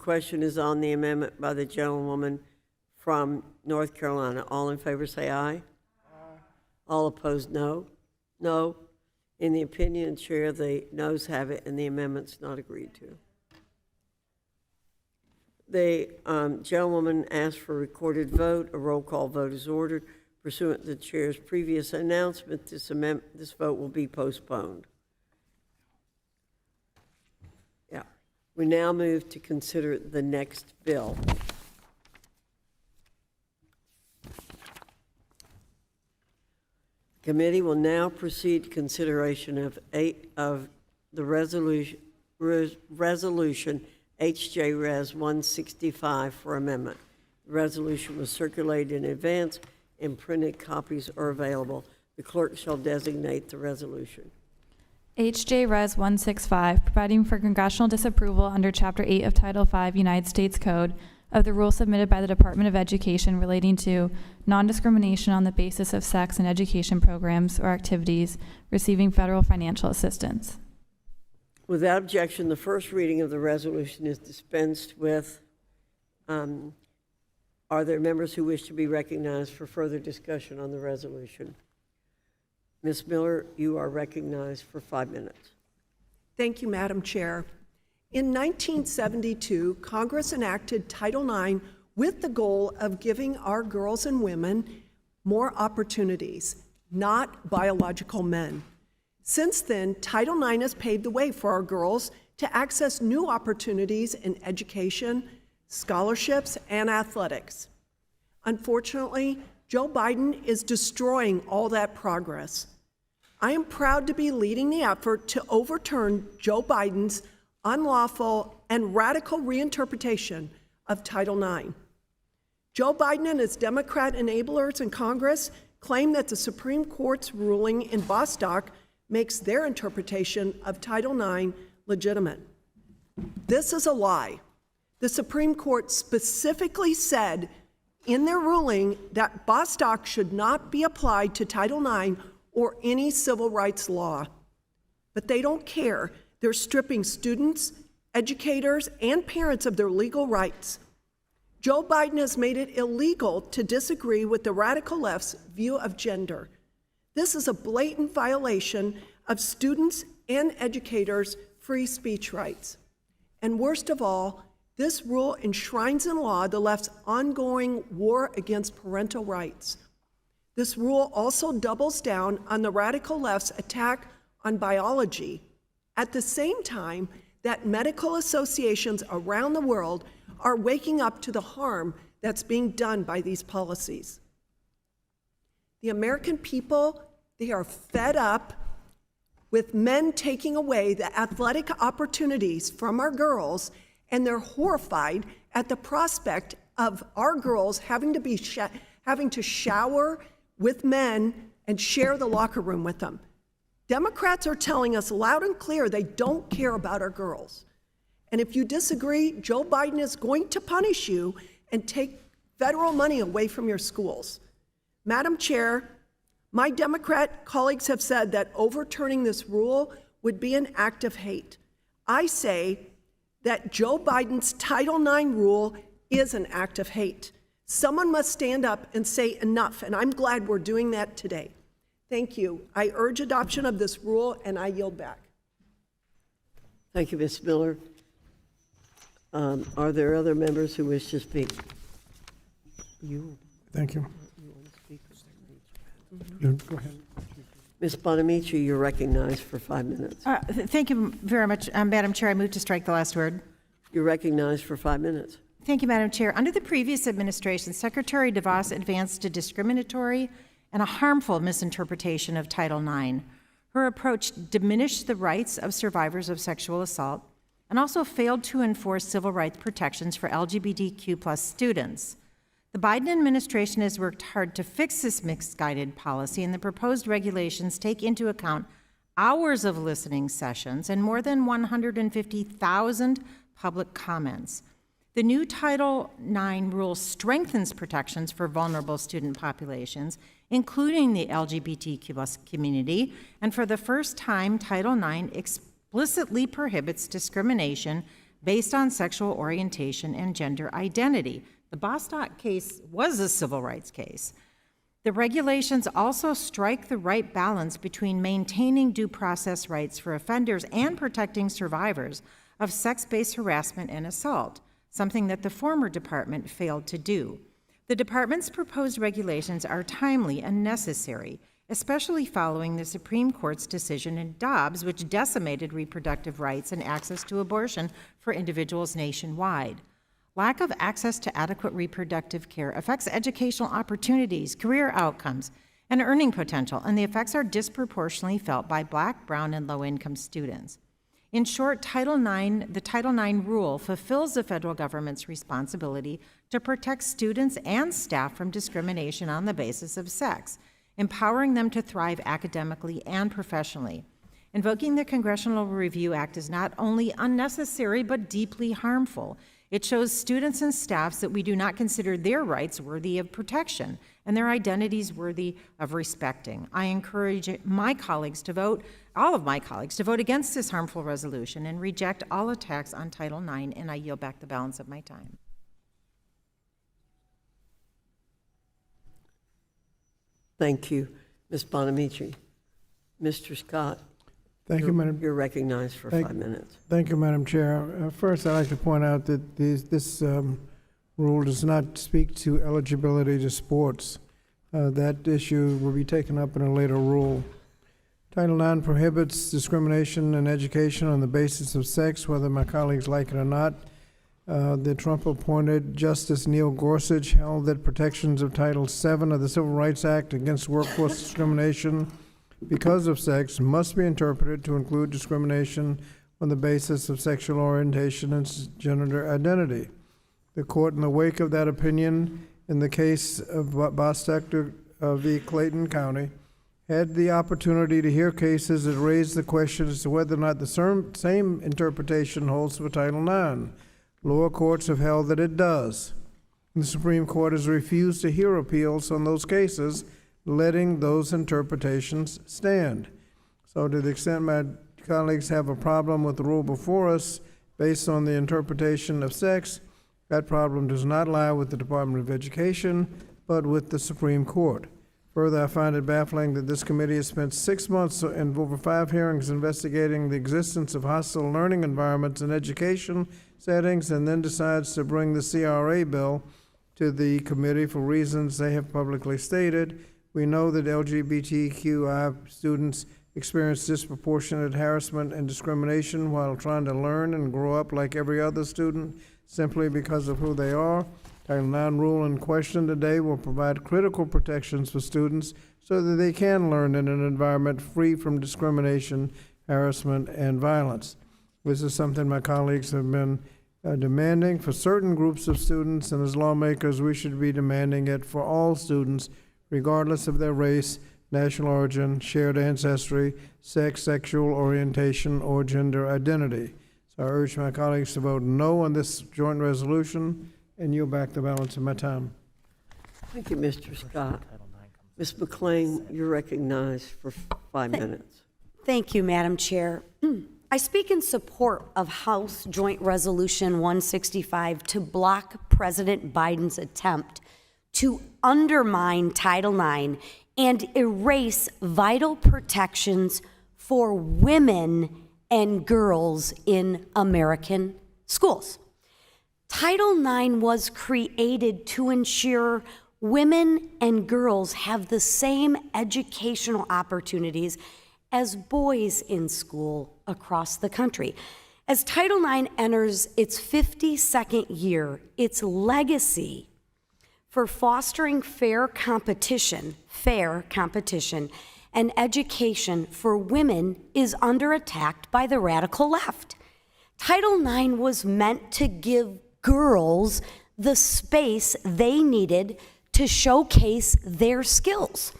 Question is on the amendment by the gentlewoman from North Carolina. All in favor say aye. Aye. All opposed, no. No. In the opinion of the chair, the noes have it and the amendment's not agreed to. The gentlewoman asked for a recorded vote. A roll call vote is ordered. Pursuant to the chair's previous announcement, this vote will be postponed. Yeah. We now move to consider the next bill. Committee will now proceed to consideration of the resolution HJ Res 165 for amendment. The resolution was circulated in advance and printed copies are available. The clerk shall designate the resolution. HJ Res 165, providing for congressional disapproval under Chapter 8 of Title 5 United States Code of the rule submitted by the Department of Education relating to non-discrimination on the basis of sex in education programs or activities receiving federal financial assistance. Without objection, the first reading of the resolution is dispensed with. Are there members who wish to be recognized for further discussion on the resolution? Ms. Miller, you are recognized for 5 minutes. Thank you, Madam Chair. In 1972, Congress enacted Title IX with the goal of giving our girls and women more opportunities, not biological men. Since then, Title IX has paved the way for our girls to access new opportunities in education, scholarships, and athletics. Unfortunately, Joe Biden is destroying all that progress. I am proud to be leading the effort to overturn Joe Biden's unlawful and radical reinterpretation of Title IX. Joe Biden and his Democrat enablers in Congress claim that the Supreme Court's ruling in Bostock makes their interpretation of Title IX legitimate. This is a lie. The Supreme Court specifically said in their ruling that Bostock should not be applied to Title IX or any civil rights law. But they don't care. They're stripping students, educators, and parents of their legal rights. Joe Biden has made it illegal to disagree with the radical left's view of gender. This is a blatant violation of students' and educators' free speech rights. And worst of all, this rule enshrines in law the left's ongoing war against parental rights. This rule also doubles down on the radical left's attack on biology, at the same time that medical associations around the world are waking up to the harm that's being done by these policies. The American people, they are fed up with men taking away the athletic opportunities from our girls, and they're horrified at the prospect of our girls having to shower with men and share the locker room with them. Democrats are telling us loud and clear they don't care about our girls. And if you disagree, Joe Biden is going to punish you and take federal money away from your schools. Madam Chair, my Democrat colleagues have said that overturning this rule would be an act of hate. I say that Joe Biden's Title IX rule is an act of hate. Someone must stand up and say enough, and I'm glad we're doing that today. Thank you. I urge adoption of this rule, and I yield back. Thank you, Ms. Miller. Are there other members who wish to speak? You. Thank you. You want to speak? Go ahead. Ms. Bonamici, you're recognized for 5 minutes. Thank you very much, Madam Chair. I move to strike the last word. You're recognized for 5 minutes. Thank you, Madam Chair. Under the previous administration, Secretary DeVos advanced a discriminatory and a harmful misinterpretation of Title IX. Her approach diminished the rights of survivors of sexual assault and also failed to enforce civil rights protections for LGBTQ+ students. The Biden administration has worked hard to fix this misguided policy, and the proposed regulations take into account hours of listening sessions and more than 150,000 public comments. The new Title IX rule strengthens protections for vulnerable student populations, including the LGBTQ+ community, and for the first time, Title IX explicitly prohibits discrimination based on sexual orientation and gender identity. The Bostock case was a civil rights case. The regulations also strike the right balance between maintaining due process rights for offenders and protecting survivors of sex-based harassment and assault, something that the former department failed to do. The department's proposed regulations are timely and necessary, especially following the Supreme Court's decision in Dobbs, which decimated reproductive rights and access to abortion for individuals nationwide. Lack of access to adequate reproductive care affects educational opportunities, career outcomes, and earning potential, and the effects are disproportionately felt by Black, brown, and low-income students. In short, the Title IX rule fulfills the federal government's responsibility to protect students and staff from discrimination on the basis of sex, empowering them to thrive academically and professionally. Invoking the Congressional Review Act is not only unnecessary, but deeply harmful. It shows students and staffs that we do not consider their rights worthy of protection and their identities worthy of respecting. I encourage my colleagues to vote, all of my colleagues, to vote against this harmful resolution and reject all attacks on Title IX, and I yield back the balance of my time. Thank you, Ms. Bonamici. Mr. Scott, Thank you, Madam. you're recognized for 5 minutes. Thank you, Madam Chair. First, I'd like to point out that this rule does not speak to eligibility to sports. That issue will be taken up in a later rule. Title IX prohibits discrimination in education on the basis of sex, whether my colleagues like it or not. The Trump-appointed Justice Neil Gorsuch held that protections of Title VII of the Civil Rights Act against workforce discrimination because of sex must be interpreted to include discrimination on the basis of sexual orientation and gender identity. The court, in the wake of that opinion in the case of Bostock v. Clayton County, had the opportunity to hear cases that raised the question as to whether or not the same interpretation holds for Title IX. Lower courts have held that it does. The Supreme Court has refused to hear appeals on those cases, letting those interpretations stand. So to the extent my colleagues have a problem with the rule before us based on the interpretation of sex, that problem does not lie with the Department of Education, but with the Supreme Court. Further, I find it baffling that this committee has spent 6 months and over 5 hearings investigating the existence of hostile learning environments in education settings and then decides to bring the CRA bill to the committee for reasons they have publicly stated. We know that LGBTQI students experience disproportionate harassment and discrimination while trying to learn and grow up like every other student simply because of who they are. Title IX rule in question today will provide critical protections for students so that they can learn in an environment free from discrimination, harassment, and violence. This is something my colleagues have been demanding for certain groups of students, and as lawmakers, we should be demanding it for all students, regardless of their race, national origin, shared ancestry, sex, sexual orientation, or gender identity. So I urge my colleagues to vote no on this joint resolution and yield back the balance of my time. Thank you, Mr. Scott. Ms. McLean, you're recognized for 5 minutes. Thank you, Madam Chair. I speak in support of House Joint Resolution 165 to block President Biden's attempt to undermine Title IX and erase vital protections for women and girls in American schools. Title IX was created to ensure women and girls have the same educational opportunities as boys in school across the country. As Title IX enters its 52nd year, its legacy for fostering fair competition and education for women is under attack by the radical left. Title IX was meant to give girls the space they needed to showcase their skills.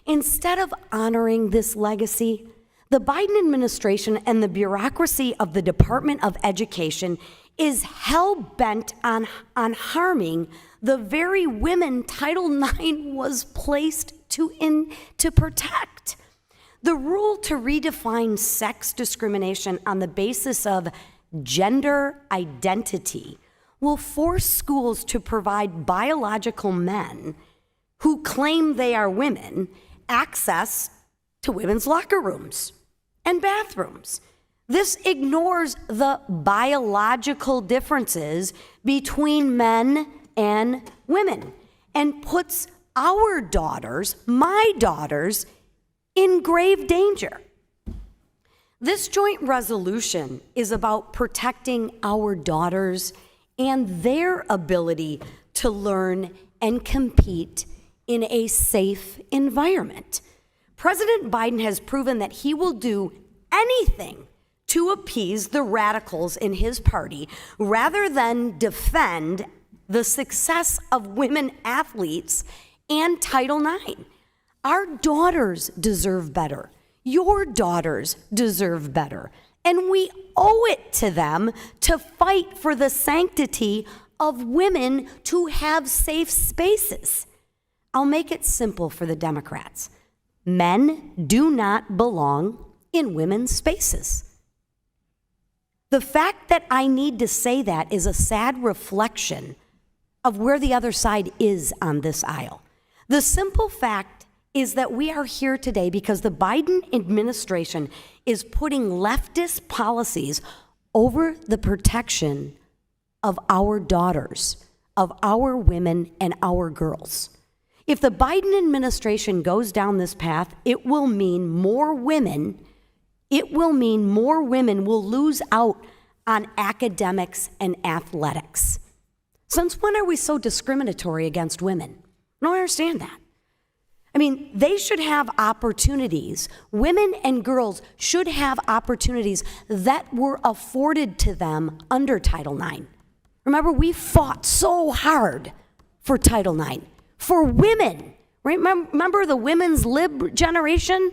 Instead of honoring this legacy, the Biden administration and the bureaucracy of the Department of Education is hell-bent on harming the very women Title IX was placed to protect. The rule to redefine sex discrimination on the basis of gender identity will force schools to provide biological men who claim they are women access to women's locker rooms and bathrooms. This ignores the biological differences between men and women and puts our daughters, my daughters, in grave danger. This joint resolution is about protecting our daughters and their ability to learn and compete in a safe environment. President Biden has proven that he will do anything to appease the radicals in his party rather than defend the success of women athletes and Title IX. Our daughters deserve better. Your daughters deserve better. And we owe it to them to fight for the sanctity of women to have safe spaces. I'll make it simple for the Democrats. Men do not belong in women's spaces. The fact that I need to say that is a sad reflection of where the other side is on this aisle. The simple fact is that we are here today because the Biden administration is putting leftist policies over the protection of our daughters, of our women, and our girls. If the Biden administration goes down this path, it will mean more women will lose out on academics and athletics. Since when are we so discriminatory against women? I don't understand that. I mean, they should have opportunities. Women and girls should have opportunities that were afforded to them under Title IX. Remember, we fought so hard for Title IX, for women. Right? Remember the women's lib generation?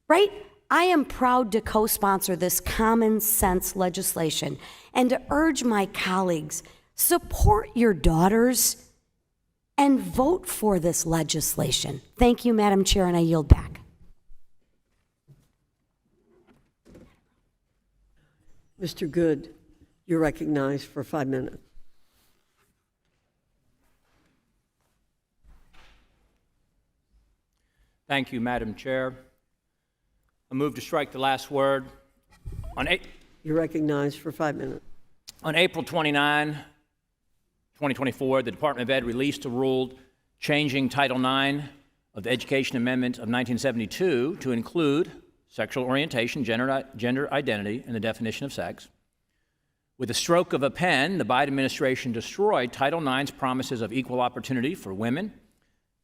Right? I am proud to co-sponsor this common sense legislation and to urge my colleagues, support your daughters and vote for this legislation. Thank you, Madam Chair, and I yield back. Mr. Good, you're recognized for 5 minutes. Thank you, Madam Chair. I move to strike the last word. You're recognized for 5 minutes. On April 29, 2024, the Department of Ed released a rule changing Title IX of the Education Amendment of 1972 to include sexual orientation, gender identity, and the definition of sex. With a stroke of a pen, the Biden administration destroyed Title IX's promises of equal opportunity for women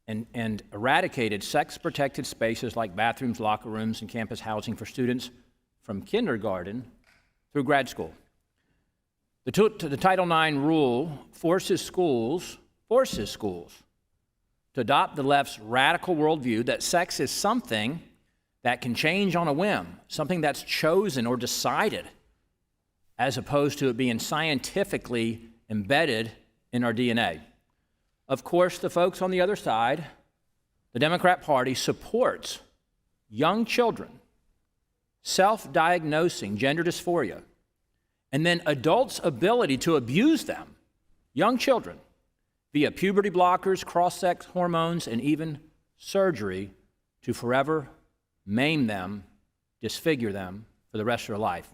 and eradicated sex-protected spaces like bathrooms, locker rooms, and campus housing for students from kindergarten through grad school. The Title IX rule forces schools to adopt the left's radical worldview that sex is something that can change on a whim, something that's chosen or decided, as opposed to it being scientifically embedded in our DNA. Of course, the folks on the other side, the Democrat Party, supports young children self-diagnosing gender dysphoria, and then adults' ability to abuse them, young children, via puberty blockers, cross-sex hormones, and even surgery to forever maim them, disfigure them for the rest of their life.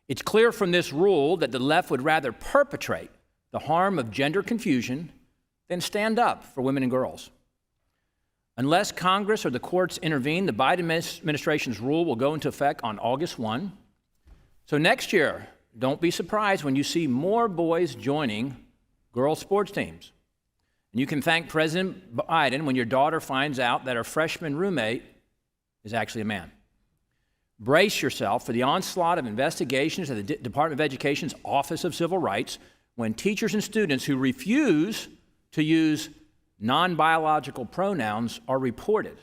It's clear from this rule that the left would rather perpetrate the harm of gender confusion than stand up for women and girls. Unless Congress or the courts intervene, the Biden administration's rule will go into effect on August 1. So next year, don't be surprised when you see more boys joining girls' sports teams. And you can thank President Biden when your daughter finds out that her freshman roommate is actually a man. Brace yourself for the onslaught of investigations at the Department of Education's Office of Civil Rights when teachers and students who refuse to use non-biological pronouns are reported.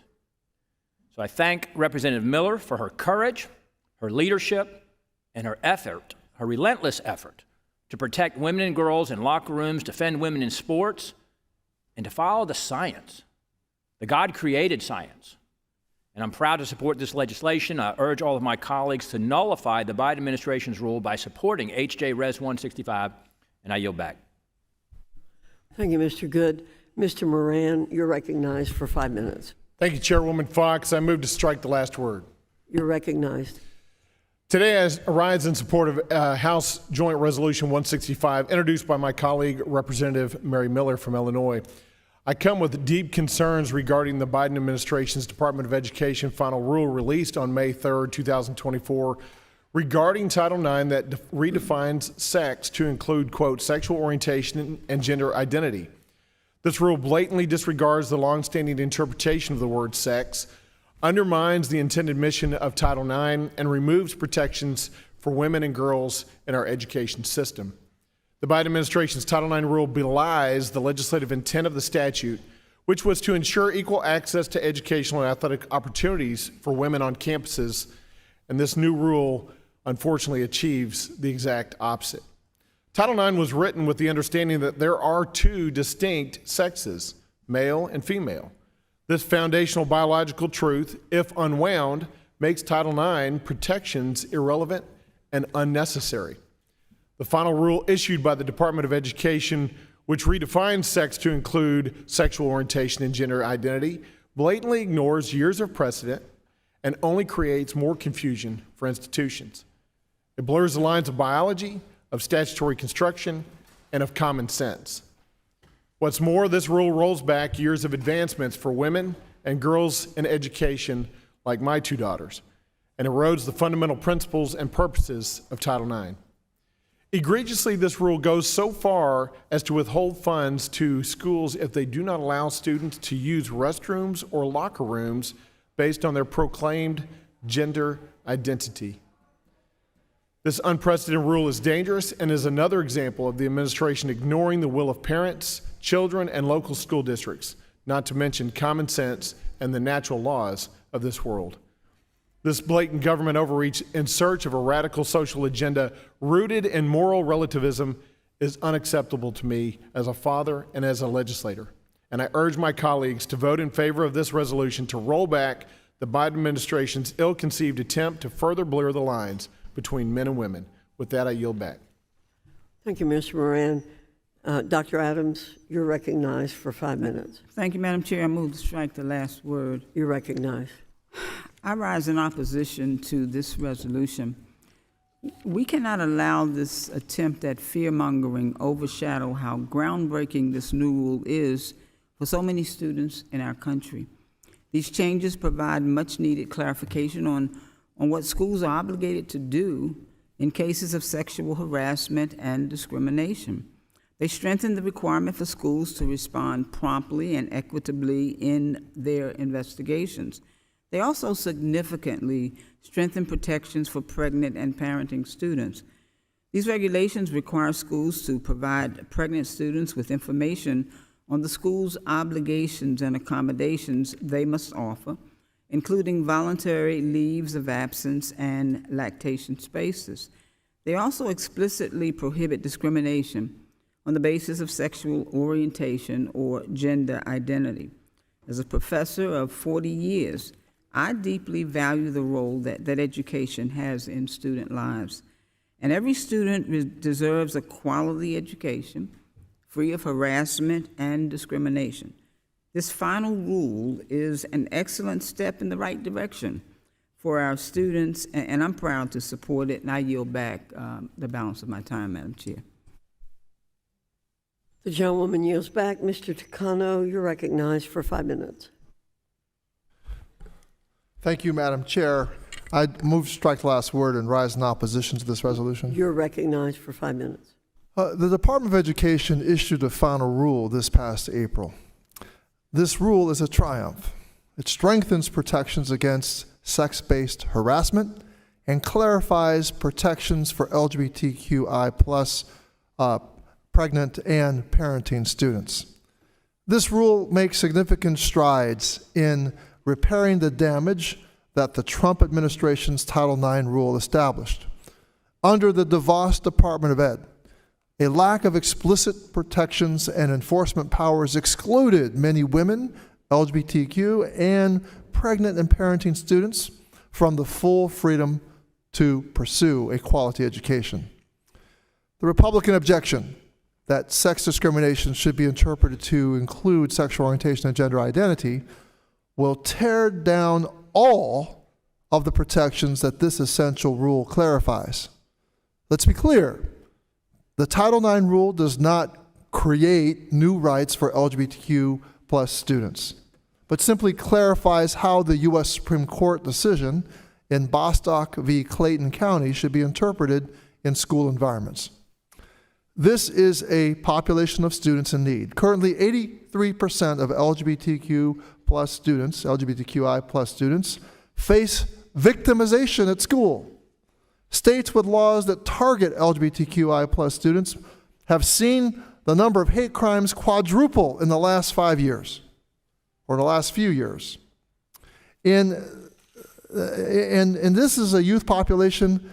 So I thank Representative Miller for her courage, her leadership, and her effort, her relentless effort to protect women and girls in locker rooms, defend women in sports, and to follow the science, the God-created science, and I'm proud to support this legislation. I urge all of my colleagues to nullify the Biden administration's rule by supporting H.J. Res. 165, and I yield back. Thank you, Mr. Good. Mr. Moran, you're recognized for 5 minutes. Thank you, Chairwoman Fox. I move to strike the last word. You're recognized. Today, I rise in support of House Joint Resolution 165, introduced by my colleague, Representative Mary Miller from Illinois. I come with deep concerns regarding the Biden administration's Department of Education final rule released on May 3rd, 2024, regarding Title IX that redefines sex to include, quote, sexual orientation and gender identity. This rule blatantly disregards the longstanding interpretation of the word sex, undermines the intended mission of Title IX, and removes protections for women and girls in our education system. The Biden administration's Title IX rule belies the legislative intent of the statute, which was to ensure equal access to educational and athletic opportunities for women on campuses, and this new rule unfortunately achieves the exact opposite. Title IX was written with the understanding that there are two distinct sexes, male and female. This foundational biological truth, if unwound, makes Title IX protections irrelevant and unnecessary. The final rule issued by the Department of Education, which redefines sex to include sexual orientation and gender identity, blatantly ignores years of precedent and only creates more confusion for institutions. It blurs the lines of biology, of statutory construction, and of common sense. What's more, this rule rolls back years of advancements for women and girls in education like my two daughters, and erodes the fundamental principles and purposes of Title IX. Egregiously, this rule goes so far as to withhold funds to schools if they do not allow students to use restrooms or locker rooms based on their proclaimed gender identity. This unprecedented rule is dangerous and is another example of the administration ignoring the will of parents, children, and local school districts, not to mention common sense and the natural laws of this world. This blatant government overreach in search of a radical social agenda rooted in moral relativism is unacceptable to me as a father and as a legislator. And I urge my colleagues to vote in favor of this resolution to roll back the Biden administration's ill-conceived attempt to further blur the lines between men and women. With that, I yield back. Thank you, Mr. Moran. Dr. Adams, you're recognized for 5 minutes. Thank you, Madam Chair. I move to strike the last word. You're recognized. I rise in opposition to this resolution. We cannot allow this attempt at fear-mongering overshadow how groundbreaking this new rule is for so many students in our country. These changes provide much-needed clarification on what schools are obligated to do in cases of sexual harassment and discrimination. They strengthen the requirement for schools to respond promptly and equitably in their investigations. They also significantly strengthen protections for pregnant and parenting students. These regulations require schools to provide pregnant students with information on the school's obligations and accommodations they must offer, including voluntary leaves of absence and lactation spaces. They also explicitly prohibit discrimination on the basis of sexual orientation or gender identity. As a professor of 40 years, I deeply value the role that education has in student lives. And every student deserves a quality education, free of harassment and discrimination. This final rule is an excellent step in the right direction for our students, and I'm proud to support it, and I yield back the balance of my time, Madam Chair. The gentlewoman yields back. Mr. Takano, you're recognized for 5 minutes. Thank you, Madam Chair. I move to strike the last word and rise in opposition to this resolution. You're recognized for 5 minutes. The Department of Education issued a final rule this past April. This rule is a triumph. It strengthens protections against sex-based harassment and clarifies protections for LGBTQI plus pregnant and parenting students. This rule makes significant strides in repairing the damage that the Trump administration's Title IX rule established. Under the DeVos Department of Ed, a lack of explicit protections and enforcement powers excluded many women, LGBTQ, and pregnant and parenting students from the full freedom to pursue a quality education. The Republican objection that sex discrimination should be interpreted to include sexual orientation and gender identity will tear down all of the protections that this essential rule clarifies. Let's be clear. The Title IX rule does not create new rights for LGBTQ plus students, but simply clarifies how the U.S. Supreme Court decision in Bostock v. Clayton County should be interpreted in school environments. This is a population of students in need. Currently, 83% of LGBTQ plus students, LGBTQI plus students, face victimization at school. States with laws that target LGBTQI plus students have seen the number of hate crimes quadruple in the last 5 years, or the last few years. And this is a youth population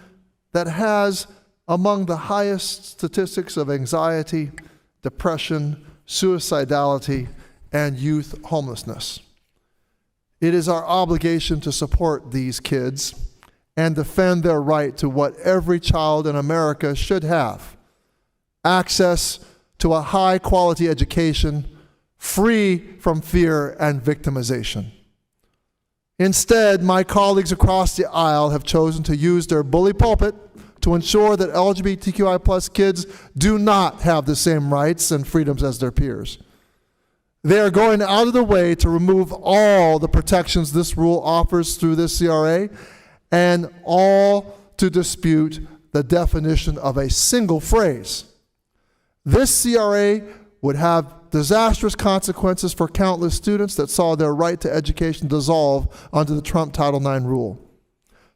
that has among the highest statistics of anxiety, depression, suicidality, and youth homelessness. It is our obligation to support these kids and defend their right to what every child in America should have: access to a high-quality education free from fear and victimization. Instead, my colleagues across the aisle have chosen to use their bully pulpit to ensure that LGBTQI plus kids do not have the same rights and freedoms as their peers. They are going out of the way to remove all the protections this rule offers through this CRA, and all to dispute the definition of a single phrase. This CRA would have disastrous consequences for countless students that saw their right to education dissolve under the Trump Title IX rule.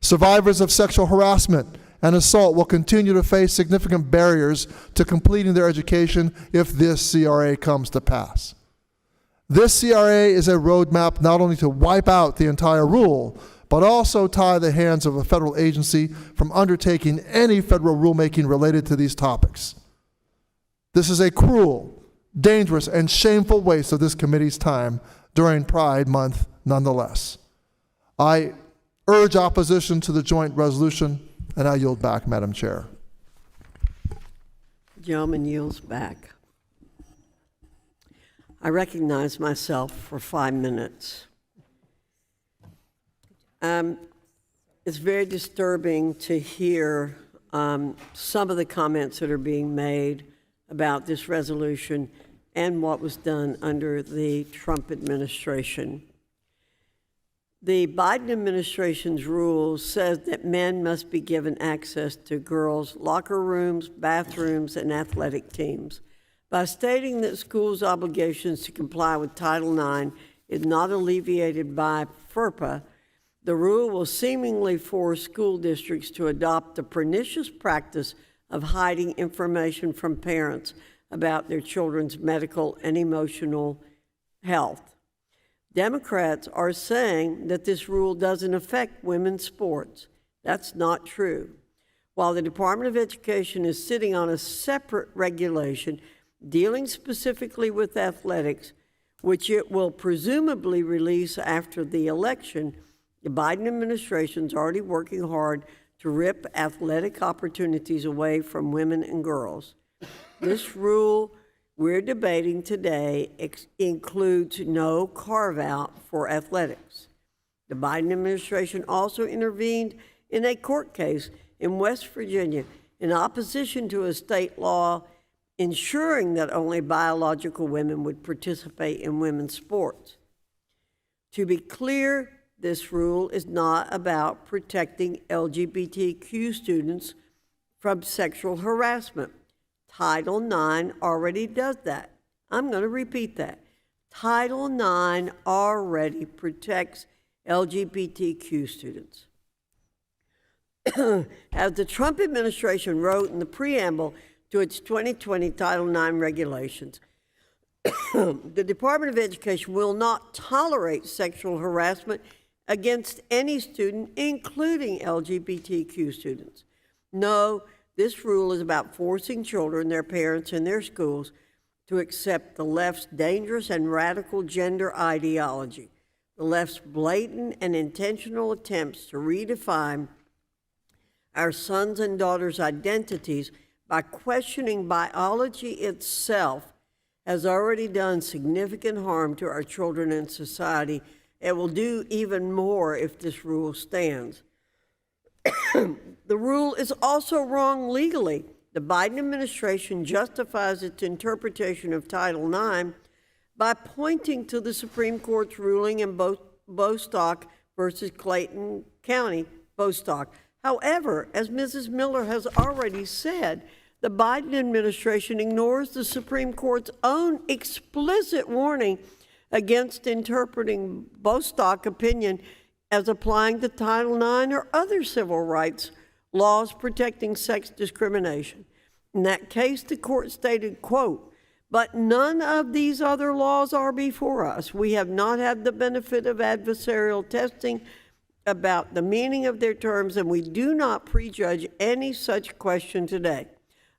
Survivors of sexual harassment and assault will continue to face significant barriers to completing their education if this CRA comes to pass. This CRA is a roadmap not only to wipe out the entire rule, but also tie the hands of a federal agency from undertaking any federal rulemaking related to these topics. This is a cruel, dangerous, and shameful waste of this committee's time during Pride Month nonetheless. I urge opposition to the joint resolution, and I yield back, Madam Chair. The gentleman yields back. I recognize myself for 5 minutes. It's very disturbing to hear some of the comments that are being made about this resolution and what was done under the Trump administration. The Biden administration's rule says that men must be given access to girls' locker rooms, bathrooms, and athletic teams. By stating that schools' obligations to comply with Title IX is not alleviated by FERPA, the rule will seemingly force school districts to adopt the pernicious practice of hiding information from parents about their children's medical and emotional health. Democrats are saying that this rule doesn't affect women's sports. That's not true. While the Department of Education is sitting on a separate regulation dealing specifically with athletics, which it will presumably release after the election, the Biden administration is already working hard to rip athletic opportunities away from women and girls. This rule we're debating today includes no carve-out for athletics. The Biden administration also intervened in a court case in West Virginia in opposition to a state law ensuring that only biological women would participate in women's sports. To be clear, this rule is not about protecting LGBTQ students from sexual harassment. Title IX already does that. I'm going to repeat that. Title IX already protects LGBTQ students. As the Trump administration wrote in the preamble to its 2020 Title IX regulations, the Department of Education will not tolerate sexual harassment against any student, including LGBTQ students. No, this rule is about forcing children, their parents, and their schools to accept the left's dangerous and radical gender ideology. the left's blatant and intentional attempts to redefine our sons' and daughters' identities by questioning biology itself has already done significant harm to our children and society. It will do even more if this rule stands. The rule is also wrong legally. The Biden administration justifies its interpretation of Title IX by pointing to the Supreme Court's ruling in Bostock versus Clayton County, Bostock. However, as Mrs. Miller has already said, the Biden administration ignores the Supreme Court's own explicit warning against interpreting Bostock opinion as applying to Title IX or other civil rights laws protecting sex discrimination. In that case, the court stated, quote, "But none of these other laws are before us. We have not had the benefit of adversarial testing about the meaning of their terms, and we do not prejudge any such question today.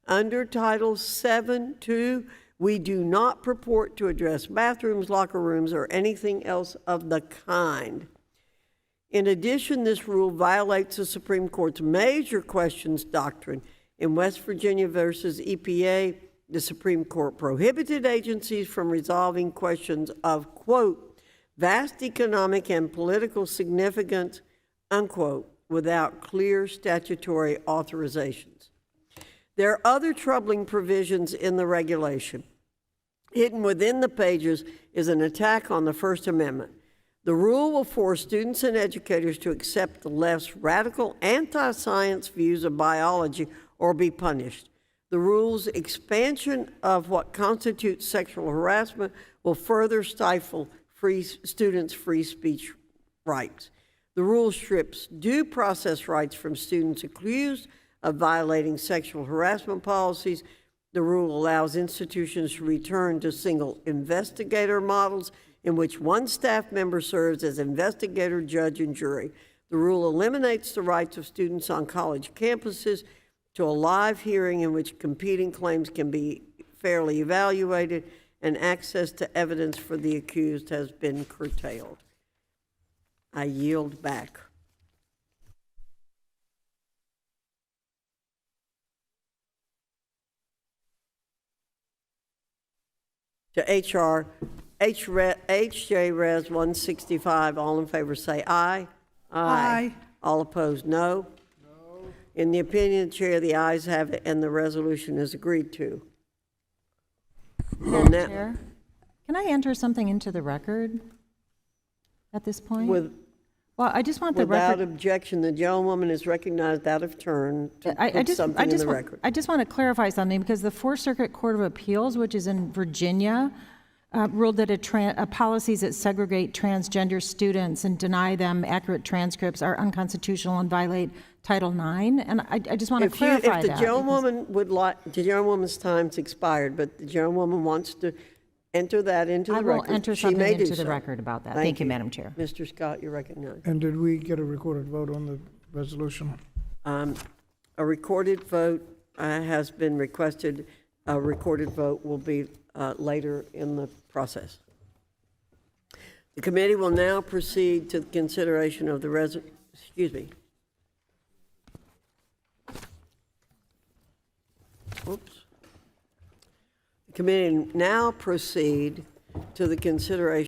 Under Title VII-2, we do not purport to address bathrooms, locker rooms, or anything else of the kind." In addition, this rule violates the Supreme Court's major questions doctrine. In West Virginia versus EPA, the Supreme Court prohibited agencies from resolving questions of, quote, "vast economic and political significance," unquote, without clear statutory authorizations. There are other troubling provisions in the regulation. Hidden within the pages is an attack on the First Amendment. The rule will force students and educators to accept the left's radical anti-science views of biology or be punished. The rule's expansion of what constitutes sexual harassment will further stifle students' free speech rights. The rule strips due process rights from students accused of violating sexual harassment policies. The rule allows institutions to return to single investigator models in which one staff member serves as investigator, judge, and jury. The rule eliminates the rights of students on college campuses to a live hearing in which competing claims can be fairly evaluated, and access to evidence for the accused has been curtailed. I yield back. To HJ Res 165, all in favor say aye. Aye. All opposed, no. No. In the opinion of the chair, the ayes have it, and the resolution is agreed to. Madam Chair, can I enter something into the record at this point? Well, I just want the Without record. objection, the gentlewoman is recognized out of turn to put something in the record. I just want to clarify something, because the Fourth Circuit Court of Appeals, which is in Virginia, ruled that policies that segregate transgender students and deny them accurate transcripts are unconstitutional and violate Title IX. And I just want to clarify that. If the gentlewoman would like, the gentlewoman's time's expired, but the gentlewoman wants to enter that into the record. I will enter something into the record about that. Thank you, Madam Chair. Mr. Scott, you're recognized. And did we get a recorded vote on the resolution? A recorded vote has been requested. A recorded vote will be later in the process. The committee will now proceed to the consideration of the excuse me. Oops. The committee now proceed to the consideration